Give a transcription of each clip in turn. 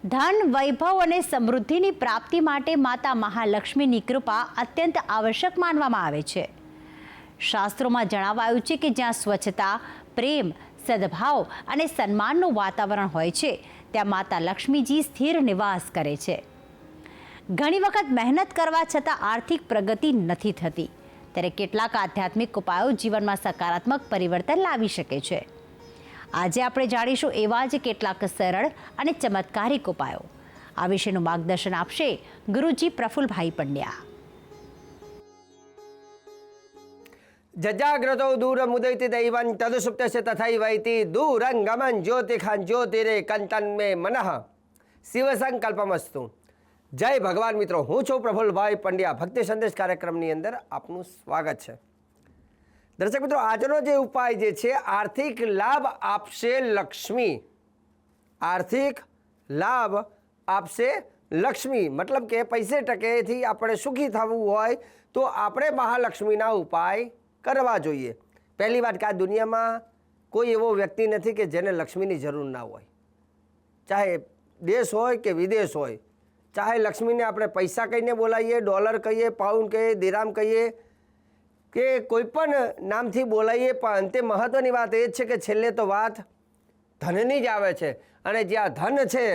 ધન, વૈભવ અને સમૃદ્ધિની પ્રાપ્તિ માટે માતા મહાલક્ષ્મીની કૃપા અત્યંત આવશ્યક માનવામાં આવે છે. શાસ્ત્રોમાં જણાવાયું છે કે જ્યાં સ્વચ્છતા, પ્રેમ, સદભાવ અને સન્માનનું વાતાવરણ હોય છે ત્યાં માતા લક્ષ્મીજી સ્થિર નિવાસ કરે છે. ઘણી વખત મહેનત કરવા છતાં આર્થિક પ્રગતિ નથી થતી, ત્યારે કેટલાક આધ્યાત્મિક ઉપાયો જીવનમાં સકારાત્મક પરિવર્તન લાવી શકે છે. આજે આપણે જાણીશું એવા જ કેટલાક સરળ અને ચમત્કારિક ઉપાયો. આ વિશેનું માર્ગદર્શન આપશે ગુરુજી પ્રફુલભાઈ પંડ્યા. જજાગ્રતો દૂરમુદૈતિ દૈવં તદુસુપ્તસ્ય તથૈવૈતિ દૂરંગમન જ્યોતિખં જ્યોતિરે કંતન મે મનઃ શિવ સંકલ્પમસ્તુ. જય ભગવાન મિત્રો, હું છું પ્રફુલભાઈ પંડ્યા. ભક્તિ સંદેશ કાર્યક્રમની અંદર આપનું સ્વાગત છે. દર્શક મિત્રો, આજનો જે ઉપાય જે છે, આર્થિક લાભ આપશે લક્ષ્મી. આર્થિક લાભ આપશે લક્ષ્મી મતલબ કે પૈસે ટકેથી આપણે સુખી થવું હોય તો આપણે મહાલક્ષ્મીના ઉપાય કરવા જોઈએ. પહેલી વાત કે આ દુનિયામાં કોઈ એવો વ્યક્તિ નથી કે જેને લક્ષ્મીની જરૂર ના હોય. ચાહે દેશ હોય કે વિદેશ હોય, ચાહે લક્ષ્મીને આપણે પૈસા કહીને બોલાવીએ, ડોલર કહીએ, પાઉન્ડ કહીએ, દિરામ કહીએ કે કોઈ પણ નામથી બોલાવીએ, પણ અંતે મહત્ત્વની વાત એ જ છે કે છેલ્લે તો વાત ધનની જ આવે છે. અને જ્યાં ધન છે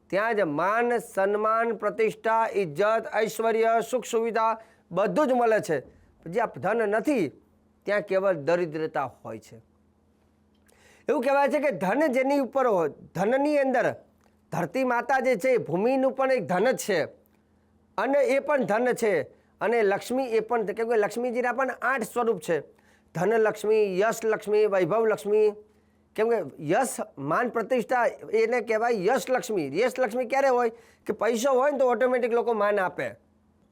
ત્યાં જ માન, સન્માન, પ્રતિષ્ઠા, ઇજ્જત, ઐશ્વર્ય, સુખ સુવિધા બધું જ મળે છે. જ્યાં ધન નથી ત્યાં કેવળ દરિદ્રતા હોય છે. એવું કહેવાય છે કે ધન જેની ઉપર હોય, ધનની અંદર ધરતી માતા જે છે ભૂમિનું પણ એક ધન જ છે અને એ પણ ધન છે. અને લક્ષ્મી એ પણ, કેમ કે લક્ષ્મીજીના પણ 8 સ્વરૂપ છે. ધન લક્ષ્મી, યશ લક્ષ્મી, વૈભવ લક્ષ્મી. કેમ કે યશ, માન, પ્રતિષ્ઠા એને કહેવાય યશ લક્ષ્મી. યશ લક્ષ્મી ક્યારે હોય કે પૈસો હોય ને તો ઓટોમેટિક લોકો માન આપે.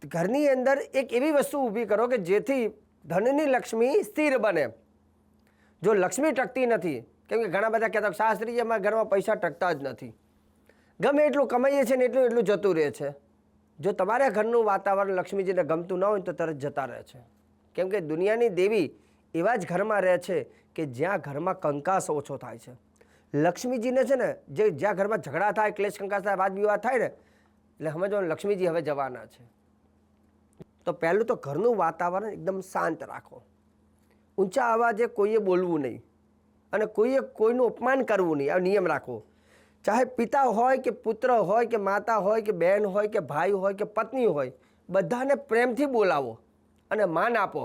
ઘરની અંદર એક એવી વસ્તુ ઊભી કરો કે જેથી ધનની લક્ષ્મી સ્થિર બને. જો લક્ષ્મી ટકતી નથી, કેમ કે ઘણા બધા કહેતા શાસ્ત્રી અમારા ઘરમાં પૈસા ટકતા જ નથી, ગમે એટલું કમાઈએ છીએ ને એટલું એટલું જતું રહે છે. જો તમારા ઘરનું વાતાવરણ લક્ષ્મીજીને ગમતું ન હોય તો તરત જતા રહે છે. કેમ કે દુનિયાની દેવી એવા જ ઘરમાં રહે છે કે જ્યાં ઘરમાં કંકાસ ઓછો થાય છે. લક્ષ્મીજીને છે ને જે જ્યાં ઘરમાં ઝઘડા થાય, ક્લેશ કંકાસ થાય, વાદ વિવાદ થાય ને, એટલે સમજવાનું લક્ષ્મીજી હવે જવાના છે. તો પહેલું તો ઘરનું વાતાવરણ એકદમ શાંત રાખો. ઊંચા અવાજે કોઈએ બોલવું નહીં અને કોઈએ કોઈનું અપમાન કરવું નહીં. આ નિયમ રાખો. ચાહે પિતા હોય કે પુત્ર હોય કે માતા હોય કે બહેન હોય કે ભાઈ હોય કે પત્ની હોય, બધાને પ્રેમથી બોલાવો અને માન આપો.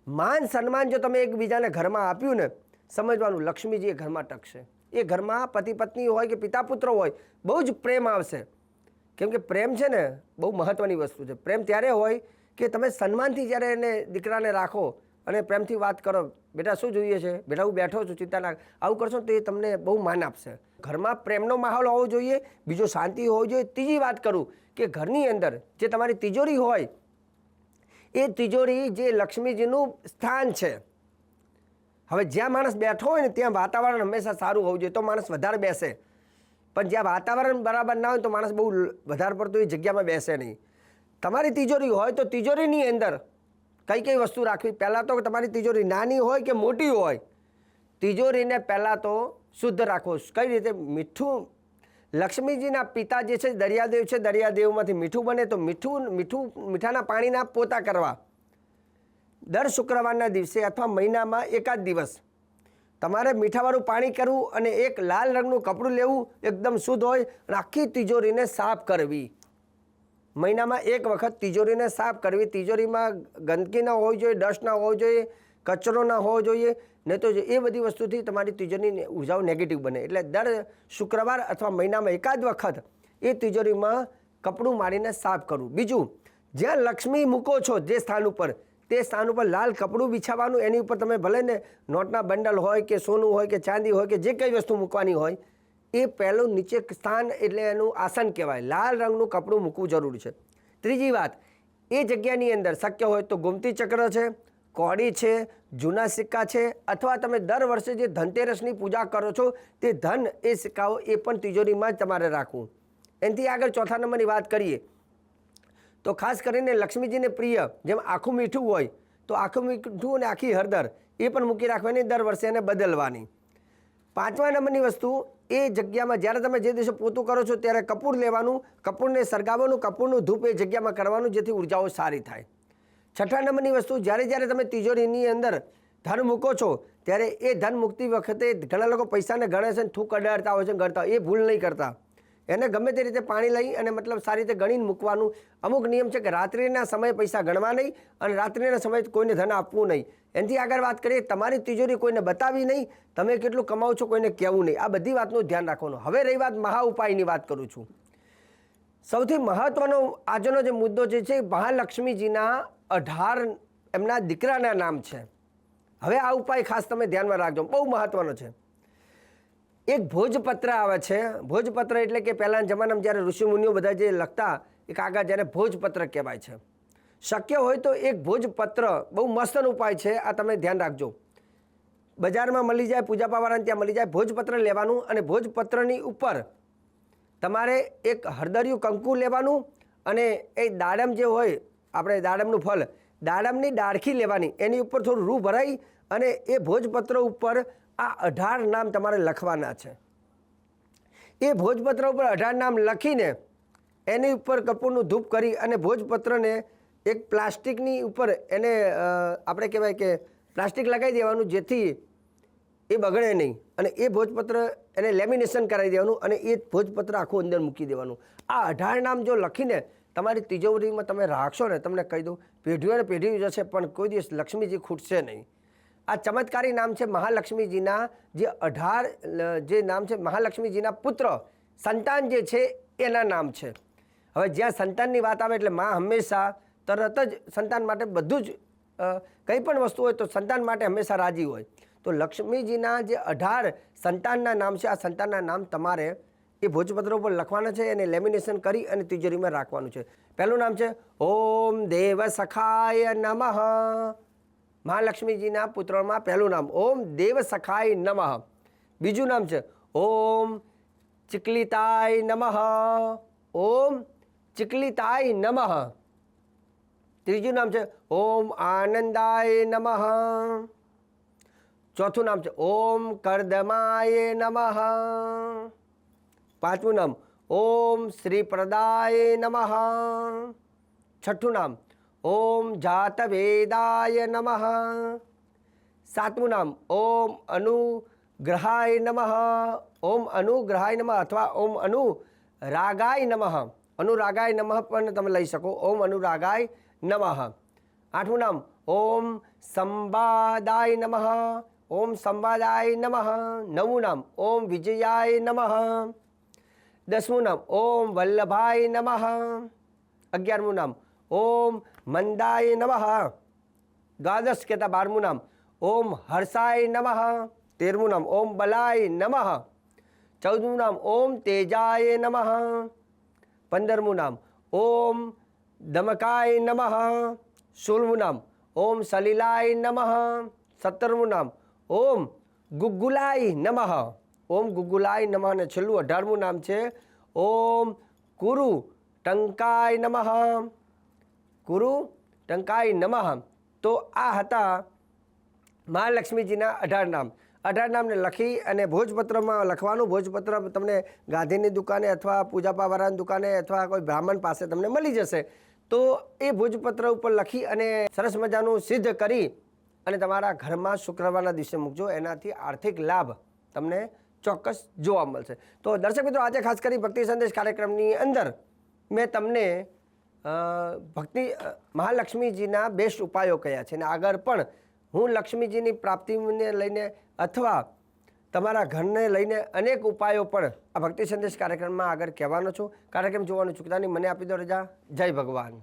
માન, સન્માન જો તમે એકબીજાને ઘરમાં આપ્યું ને, સમજવાનું લક્ષ્મીજી એ ઘરમાં ટકશે. એ ઘરમાં પતિ પત્ની હોય કે પિતા પુત્ર હોય, બહુ જ પ્રેમ આવશે. કેમ કે પ્રેમ છે ને બહુ મહત્ત્વની વસ્તુ છે. પ્રેમ ત્યારે હોય કે તમે સન્માનથી જ્યારે એને દીકરાને રાખો અને પ્રેમથી વાત કરો, બેટા શું જોઈએ છે, બેટા હું બેઠો છું, ચિંતા ના, આવું કરશો તો એ તમને બહુ માન આપશે. ઘરમાં પ્રેમનો માહોલ હોવો જોઈએ. બીજો શાંતિ હોવી જોઈએ. ત્રીજી વાત કરું કે ઘરની અંદર જે તમારી તિજોરી હોય, એ તિજોરી જે લક્ષ્મીજીનું સ્થાન છે. હવે જ્યાં માણસ બેઠો હોય ને ત્યાં વાતાવરણ હંમેશા સારું હોવું જોઈએ તો માણસ વધારે બેસે. પણ જ્યાં વાતાવરણ બરાબર ના હોય તો માણસ બહુ વધારે પડતું એ જગ્યામાં બેસે નહીં. તમારી તિજોરી હોય તો તિજોરીની અંદર કઈ કઈ વસ્તુ રાખવી? પહેલાં તો તમારી તિજોરી નાની હોય કે મોટી હોય, તિજોરીને પહેલાં તો શુદ્ધ રાખો. કઈ રીતે? મીઠું. લક્ષ્મીજીના પિતા જે છે દરિયાદેવ છે, દરિયાદેવમાંથી મીઠું બને તો મીઠાના પાણીના પોતા કરવા. દર શુક્રવારના દિવસે અથવા મહિનામાં એકાદ દિવસ તમારે મીઠાવાળું પાણી કરવું અને એક લાલ રંગનું કપડું લેવું, એકદમ શુદ્ધ હોય, અને આખી તિજોરીને સાફ કરવી. મહિનામાં એક વખત તિજોરીને સાફ કરવી. તિજોરીમાં ગંદકી ના હોવી જોઈએ, ડસ્ટ ના હોવો જોઈએ, કચરો ના હોવો જોઈએ, નહીં તો એ બધી વસ્તુથી તમારી તિજોરીની ઉર્જાઓ નેગેટિવ બને. એટલે દર શુક્રવાર અથવા મહિનામાં એકાદ વખત એ તિજોરીમાં કપડું મારીને સાફ કરવું. બીજું, જ્યાં લક્ષ્મી મૂકો છો જે સ્થાન ઉપર, તે સ્થાન ઉપર લાલ કપડું બિછાવવાનું. એની ઉપર તમે ભલે ને નોટના બંડલ હોય કે સોનું હોય કે ચાંદી હોય કે જે કંઈ વસ્તુ મૂકવાની હોય, એ પહેલું નીચે સ્થાન એટલે એનું આસન કહેવાય. લાલ રંગનું કપડું મૂકવું જરૂરી છે. ત્રીજી વાત, એ જગ્યાની અંદર શક્ય હોય તો ગોમતી ચક્ર છે, કોડી છે, જૂના સિક્કા છે, અથવા તમે દર વર્ષે જે ધનતેરસની પૂજા કરો છો તે ધન, એ સિક્કાઓ એ પણ તિજોરીમાં જ તમારે રાખવું. એનાથી આગળ ચોથા નંબરની વાત કરીએ તો ખાસ કરીને લક્ષ્મીજીને પ્રિય જેમ આખું મીઠું હોય તો આખું મીઠું અને આખી હળદર એ પણ મૂકી રાખવાની, દર વર્ષે એને બદલવાની. પાંચમા નંબરની વસ્તુ, એ જગ્યામાં જ્યારે તમે જે દિવસે પોતું કરો છો ત્યારે કપૂર લેવાનું, કપૂરને સળગાવવાનું, કપૂરનું ધૂપ એ જગ્યામાં કરવાનું, જેથી ઉર્જાઓ સારી થાય. છઠ્ઠા નંબરની વસ્તુ, જ્યારે તમે તિજોરીની અંદર ધન મૂકો છો ત્યારે એ ધન મૂકતી વખતે ઘણા લોકો પૈસાને ગણે છે, થૂક અડાડતા હોય છે, ગણતા, એ ભૂલ નહીં કરતા. એને ગમે તે રીતે પાણી લઈ અને મતલબ સારી રીતે ગણીને મૂકવાનું. અમુક નિયમ છે કે રાત્રિના સમયે પૈસા ગણવા નહીં અને રાત્રિના સમયે કોઈને ધન આપવું નહીં. એનાથી આગળ વાત કરીએ, તમારી તિજોરી કોઈને બતાવી નહીં, તમે કેટલું કમાવો છો કોઈને કહેવું નહીં. આ બધી વાતનું ધ્યાન રાખવાનું. હવે રહી વાત મહા ઉપાયની વાત કરું છું. સૌથી મહત્વનો આજનો જે મુદ્દો જે છે, મહાલક્ષ્મીજીના 18 એમના દીકરાના નામ છે. હવે આ ઉપાય ખાસ તમે ધ્યાનમાં રાખજો, બહુ મહત્વનો છે. એક ભોજપત્ર આવે છે. ભોજપત્ર એટલે કે પહેલાંના જમાનામાં જ્યારે ઋષિમુનિઓ બધા જે લખતા એ કાગળ, જ્યારે ભોજપત્ર કહેવાય છે. શક્ય હોય તો એક ભોજપત્ર, બહુ મસ્તનો ઉપાય છે, આ તમે ધ્યાન રાખજો. બજારમાં મળી જાય, પૂજા પાવાળાને ત્યાં મળી જાય. ભોજપત્ર લેવાનું અને ભોજપત્રની ઉપર તમારે એક હળદરિયું કંકુ લેવાનું અને એ દાડમ જે હોય, આપણે દાડમનું ફળ, દાડમની ડાળખી લેવાની, એની ઉપર થોડું રૂ ભરાઈ અને એ ભોજપત્ર ઉપર આ 18 નામ તમારે લખવાના છે. એ ભોજપત્ર ઉપર 18 નામ લખીને એની ઉપર કપૂરનું ધૂપ કરી અને ભોજપત્રને એક પ્લાસ્ટિકની ઉપર એને આપણે કહેવાય કે પ્લાસ્ટિક લગાવી દેવાનું, જેથી એ બગડે નહીં. અને એ ભોજપત્ર એને લેમિનેશન કરાવી દેવાનું અને એ ભોજપત્ર આખું અંદર મૂકી દેવાનું. આ 18 નામ જો લખીને તમારી તિજોરીમાં તમે રાખશો ને, તમને કહી દઉં, પેઢીઓને પેઢી જશે પણ કોઈ દિવસ લક્ષ્મીજી ખૂટશે નહીં. આ ચમત્કારી નામ છે મહાલક્ષ્મીજીના. જે 18 જે નામ છે મહાલક્ષ્મીજીના પુત્ર સંતાન જે છે એના નામ છે. હવે જ્યાં સંતાનની વાત આવે એટલે માં હંમેશા તરત જ સંતાન માટે બધું જ કંઈ પણ વસ્તુ હોય તો સંતાન માટે હંમેશા રાજી હોય. તો લક્ષ્મીજીના જે 18 સંતાનના નામ છે, આ સંતાનના નામ તમારે એ ભોજપત્ર ઉપર લખવાના છે અને લેમિનેશન કરી અને તિજોરીમાં રાખવાનું છે. પહેલું નામ છે ઓમ દેવ સખાય નમઃ. મહાલક્ષ્મીજીના પુત્રોમાં પહેલું નામ ઓમ દેવ સખાય નમઃ. બીજું નામ છે ઓમ ચિકલિતાય નમઃ. ઓમ ચિકલિતાય નમઃ. ત્રીજું નામ છે ઓમ આનંદાય નમઃ. ચોથું નામ છે ઓમ કર્દમાય નમઃ. પાંચમું નામ ઓમ શ્રીપ્રદાય નમઃ. છઠ્ઠું નામ ઓમ જાતવેદાય નમઃ. સાતમું નામ ઓમ અનુગ્રહાય નમઃ. ઓમ અનુગ્રહાય નમઃ અથવા ઓમ અનુરાગાય નમઃ. અનુરાગાય નમઃ પણ તમે લઈ શકો, ઓમ અનુરાગાય નમઃ. આઠમું નામ ઓમ સંવાદાય નમઃ. ઓમ સંવાદાય નમઃ. નવમું નામ ઓમ વિજયાય નમઃ. દસમું નામ ઓમ વલ્લભાય નમઃ. 11મું નામ ઓમ મંદાય નમઃ. દ્વાદશ કહેતા 12મું નામ ઓમ હર્ષાય નમઃ. 13મું નામ ઓમ બલાય નમઃ. 14મું નામ ઓમ તેજાય નમઃ. 15મું નામ ઓમ દમકાય નમઃ. 16મું નામ ઓમ સલિલાય નમઃ. 17મું નામ ઓમ ગુગ્ગુલાય નમઃ. ઓમ ગુગ્ગુલાય નમઃ. અને છેલ્લું 18મું નામ છે ઓમ કુરુ ટંકાય નમઃ. કુરુ ટંકાય નમઃ. તો આ હતા મહાલક્ષ્મીજીના 18 નામ. 18 નામને લખી અને ભોજપત્રમાં લખવાનું. ભોજપત્ર તમને ગાંધીની દુકાને અથવા પૂજાપાવાળાની દુકાને અથવા કોઈ બ્રાહ્મણ પાસે તમને મળી જશે. તો એ ભોજપત્ર ઉપર લખી અને સરસ મજાનું સિદ્ધ કરી અને તમારા ઘરમાં શુક્રવારના દિવસે મૂકજો. એનાથી આર્થિક લાભ તમને ચોક્કસ જોવા મળશે. તો દર્શક મિત્રો, આજે ખાસ કરી ભક્તિ સંદેશ કાર્યક્રમની અંદર મેં તમને ભક્તિ મહાલક્ષ્મીજીના બેસ્ટ ઉપાયો કયા છે. અને આગળ પણ હું લક્ષ્મીજીની પ્રાપ્તિને લઈને અથવા તમારા ઘરને લઈને અનેક ઉપાયો પણ આ ભક્તિ સંદેશ કાર્યક્રમમાં આગળ કહેવાનો છું. કાર્યક્રમ જોવાનું ચૂકતા નહીં. મને આપી દો રજા. જય ભગવાન.